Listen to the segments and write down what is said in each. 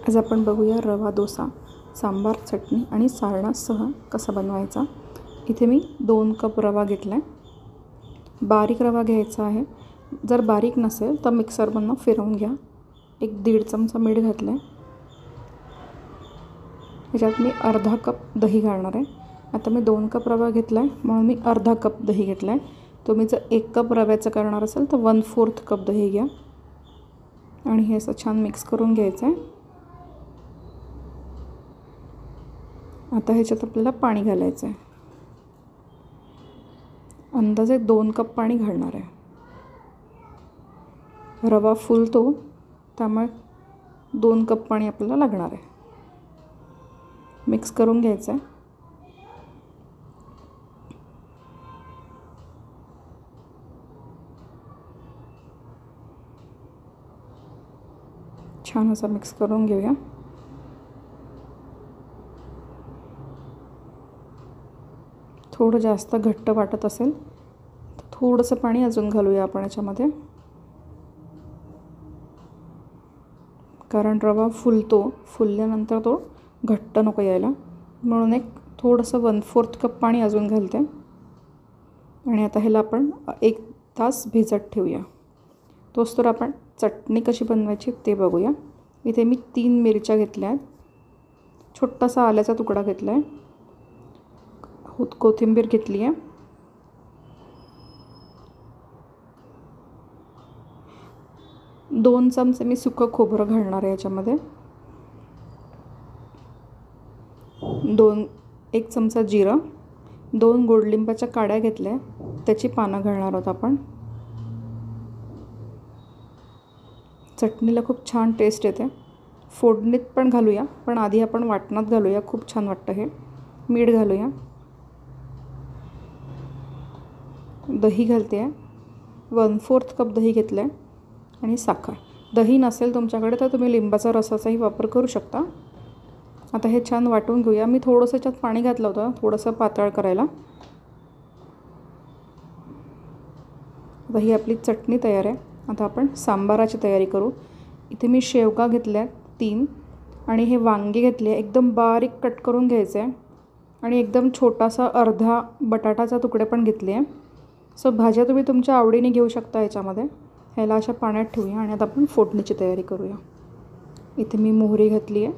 आज आपण बघूया रवा डोसा सांबार चटणी आणि सारणासह कसा बनवायचा। इथे मी 2 कप रवा घेतला आहे। बारीक रवा घ्यायचा आहे। जर बारीक नसेल तर मिक्सरमधून फिरवून घ्या। एक 1.5 चमचा मीठ घातलं आहे। ह्याच्यात मी अर्धा कप दही घालणार आहे। आता मी 2 कप रवा घेतला आहे म्हणून मी अर्धा कप दही घेतला आहे। तुम्ही जर 1 कप रव्याचं करणार असाल तर 1/4 कप दही घ्या आणि हे असं छान मिक्स करून घ्यायचं आहे। आता ह्याच्यात आपल्याला पाणी घालायचं आहे। अंदाजे 2 कप पाणी घालणार आहे। रवा फुलतो त्यामुळे 2 कप पाणी आपल्याला लागणार आहे। मिक्स करून घ्यायचं आहे। छान असं मिक्स करून घेऊया। थोडं जास्त घट्ट वाटत असेल तर थोडंसं पाणी अजून घालूया आपण याच्यामध्ये, कारण रवा फुलतो। फुलल्यानंतर तो घट्ट नको यायला म्हणून एक थोडंसं 1/4 कप पाणी अजून घालते आणि आता ह्याला आपण 1 तास भिजत ठेवूया। तोच तर आपण चटणी कशी बनवायची ते बघूया। इथे मी 3 मिरच्या घेतल्या आहेत। छोटासा आल्याचा तुकडा घेतला आहे। कोथिंबीर घेतली आहे। 2 चमचे मी सुकं खोबरं घालणार आहे याच्यामध्ये। 1 चमचा जिरं, 2 गोडलिंबाच्या काड्या घेतल्या, त्याची पानं घालणार आहोत आपण। चटणीला खूप छान टेस्ट येते। फोडणीत पण घालूया, पण आधी आपण वाटणात घालूया, खूप छान वाटतं हे। मीठ घालूया, दही घालते आहे, 1/4 कप दही घेतलं आहे आणि साखर। दही नसेल तुमच्याकडे तर तुम्ही लिंबाचा रसाचाही वापर करू शकता। आता हे छान वाटून घेऊया। मी थोडंसं याच्यात पाणी घातलं होतं, थोडंसं पातळ करायला। आता ही आपली चटणी तयार आहे। आता आपण सांबाराची तयारी करू। इथे मी शेवगा घेतल्या 3 आणि हे वांगे घेतले, एकदम बारीक कट करून घ्यायचे आहे आणि एकदम छोटासा अर्धा बटाटाचा तुकडे पण घेतले आहे। सो भाज्या तुम्ही तुमच्या आवडीने घेऊ शकता याच्यामध्ये। ह्याला अशा पाण्यात ठेवूया आणि आता आपण फोडणीची तयारी करूया। इथे मी मोहरी घातली आहे,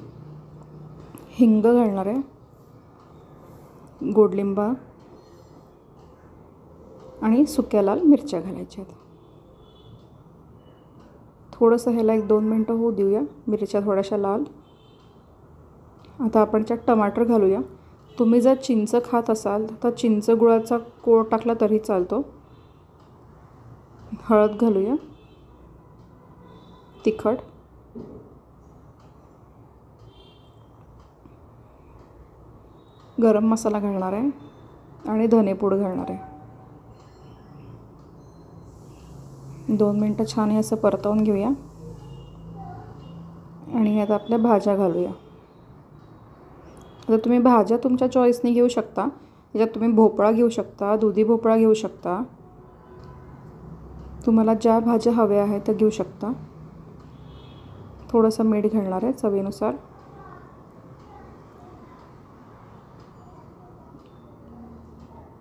हिंग घालणार आहे, गोडलिंबा आणि सुक्या लाल मिरच्या घालायच्या आहेत। थोडंसं ह्याला 1-2 मिनटं होऊ देऊया, मिरच्या थोड्याशा लाल। आता आपण त्यात टमाटर घालूया। तुम्ही जर चिंच खात असाल तर चिंच गुळाचा कोळ टाकला तरी चालतो। हळद घालूया, तिखट, गरम मसाला घालणार आहे आणि धनेपूड घालणार आहे। 2 मिनटं छान हे असं परतवून घेऊया आणि आता आपल्या भाज्या घालूया। आता तुम्ही भाज्या तुमच्या चॉईसने घेऊ शकता। याच्यात तुम्ही भोपळा घेऊ शकता, दुधी भोपळा घेऊ शकता, तुम्हाला ज्या भाज्या हव्या आहेत त्या घेऊ शकता। थोडंसं मीठ घालणार आहे चवीनुसार।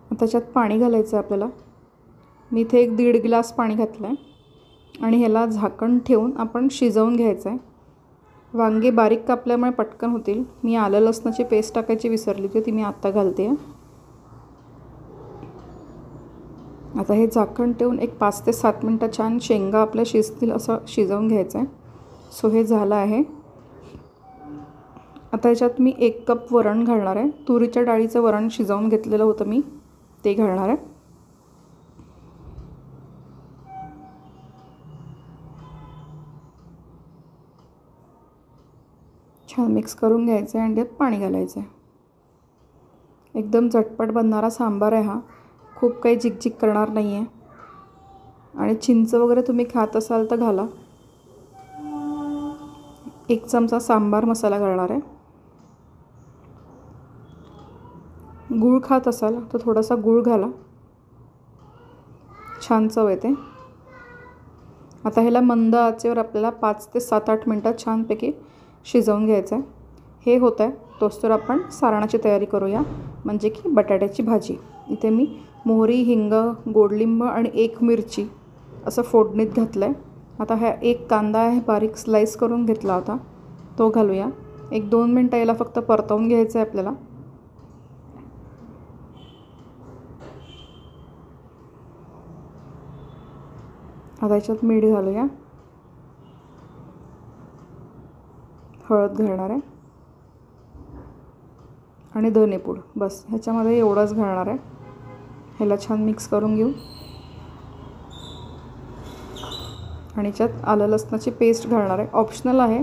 आता त्याच्यात पाणी घालायचं आहे आपल्याला। मी इथे एक 1.5 ग्लास पाणी घातलं आहे आणि ह्याला झाकण ठेवून आपण शिजवून घ्यायचं आहे। वांगे बारीक कापल्यामुळे पटकन होतील। मी आलं लसणाची पेस्ट टाकायची विसरली होती, ती मी आत्ता घालते आहे। आता हे झाकण ठेवून एक 5 ते 7 मिनटं छान शेंगा आपल्या शिजतील असं शिजवून घ्यायचं आहे। सो हे झालं आहे। आता याच्यात मी 1 कप वरण घालणार आहे। तुरीच्या डाळीचं वरण शिजवून घेतलेलं होतं मी, ते घालणार आहे। छान मिक्स करून घ्यायचं आहे आणि त्यात पाणी घालायचं आहे। एकदम झटपट बनणारा सांबार आहे हा, खूप काही झिकझिक करणार नाही आहे। आणि चिंच वगैरे तुम्ही खात असाल तर घाला। 1 चमचा सांबार मसाला घालणार आहे। गूळ खात असाल तर थोडासा गूळ घाला, छान चव येते। आता ह्याला मंद आचेवर आपल्याला 5 ते 7-8 मिनटात छानपैकी शिजवून घ्यायचं आहे. हे होतं आहे तोच तर आपण सारणाची तयारी करूया, म्हणजे की बटाट्याची भाजी. इथे मी मोहरी, हिंग, गोडलिंब आणि 1 मिरची असं फोडणीत घातलं आहे. आता हा 1 कांदा आहे बारीक स्लाईस करून घेतला होता, तो घालूया. 1-2 मिनटं याला फक्त परतवून घ्यायचं आहे आपल्याला. आता याच्यात मीठ घालूया, हळद घालणार आहे आणि धनेपूड. बस ह्याच्यामध्ये एवढंच घालणार आहे. ह्याला छान मिक्स करून घेऊ आणि याच्यात आलं लसणाची पेस्ट घालणार आहे. ऑप्शनल आहे,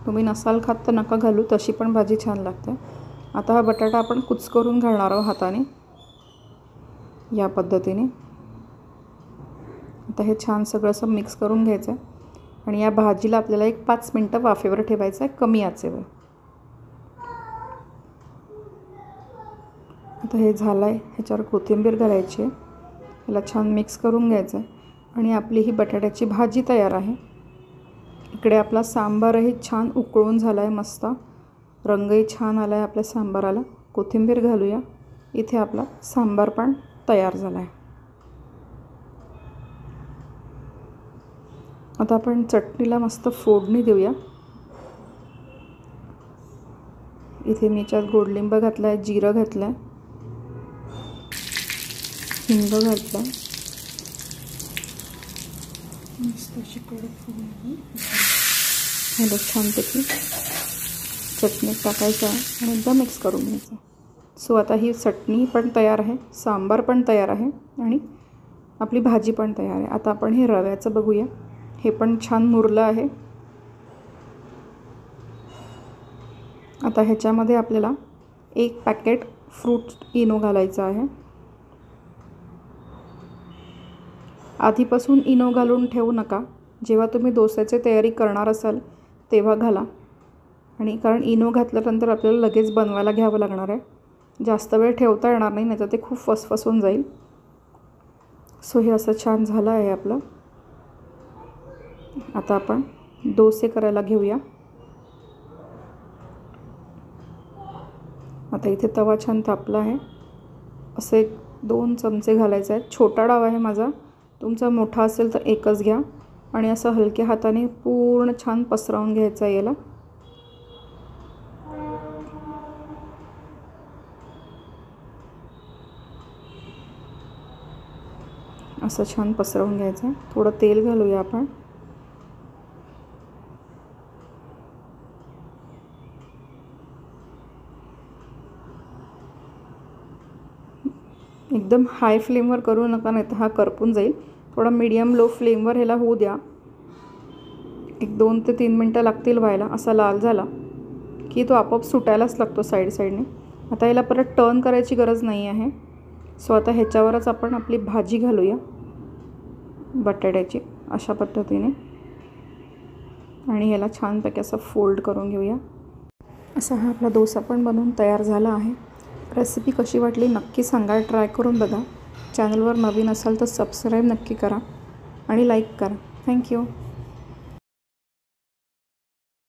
तुम्ही नसाल खात तर नका घालू, तशी पण भाजी छान लागते. आता हा बटाटा आपण कुचकरून घालणार आहोत हाताने, या पद्धतीने. आता हे छान सगळं असं मिक्स करून घ्यायचं आहे आणि या भाजीला आपल्याला 5 मिनटं वाफेवर ठेवायचं आहे, कमी आचेवर. आता हे झालं आहे, ह्याच्यावर कोथिंबीर घालायची आहे. ह्याला छान मिक्स करून घ्यायचं आहे आणि आपली ही बटाट्याची भाजी तयार आहे. इकडे आपला सांबारही छान उकळून झाला आहे, मस्त रंगही छान आला आहे आपल्या सांबाराला. कोथिंबीर घालूया. इथे आपला सांबार पण तयार झाला आहे. आता आपण चटणीला मस्त फोडणी देऊया. इथे मी याच्यात गोडलिंब घातला आहे, जिरं घातलं आहे, हिंग घातला आहे. मस्त अशी कडक फोडणी ह्याला छानपैकी चटणीत टाकायचं आणि एकदा मिक्स करून घ्यायचं. सो आता ही चटणी पण तयार आहे, सांबार पण तयार आहे आणि आपली भाजी पण तयार आहे. आता आपण हे रव्याचं बघूया. हे पण छान मुरलं आहे. आता ह्याच्यामध्ये आपल्याला 1 पॅकेट फ्रूट इनो घालायचं आहे. आधीपासून इनो घालून ठेवू नका, जेव्हा तुम्ही डोस्याची तयारी करणार असाल तेव्हा घाला. आणि कारण इनो घातल्यानंतर आपल्याला लगेच बनवायला घ्यावं लागणार आहे, जास्त वेळ ठेवता येणार नाही, नाहीतर ते खूप फसफसून जाईल. सो हे असं छान झालं आहे आपलं. आता आपण डोसे करायला घेऊया. आता इथे तवा छान तापला आहे. असे 2 चमचे घालायचे आहेत. छोटा डाव आहे माझा, तुमचा मोठा असेल तर 1च घ्या आणि असं हलक्या हाताने पूर्ण छान पसरवून घ्यायचं आहे याला. असं छान पसरवून घ्यायचं. थोडं तेल घालूया आपण. एकदम हाय फ्लेमवर करू नका, नाही तर हा करपून जाईल. थोडा मीडियम लो फ्लेमवर ह्याला होऊ द्या. 1-2 ते 3 मिनटं लागतील व्हायला. असा लाल झाला की तो आपोआप सुटायलाच लागतो साईडने. आता याला परत टर्न करायची गरज नाही आहे. सो आता ह्याच्यावरच आपण आपली भाजी घालूया बटाट्याची, अशा पद्धतीने. आणि ह्याला छानपैकी असं फोल्ड करून घेऊया. असा हा आपला डोसा पण बनवून तयार झाला आहे. रेसिपी कशी वाटली नक्की सांगा, ट्राय करून बघा. चॅनलवर नवीन असाल तर सबस्क्राईब नक्की करा आणि लाईक करा. थँक्यू.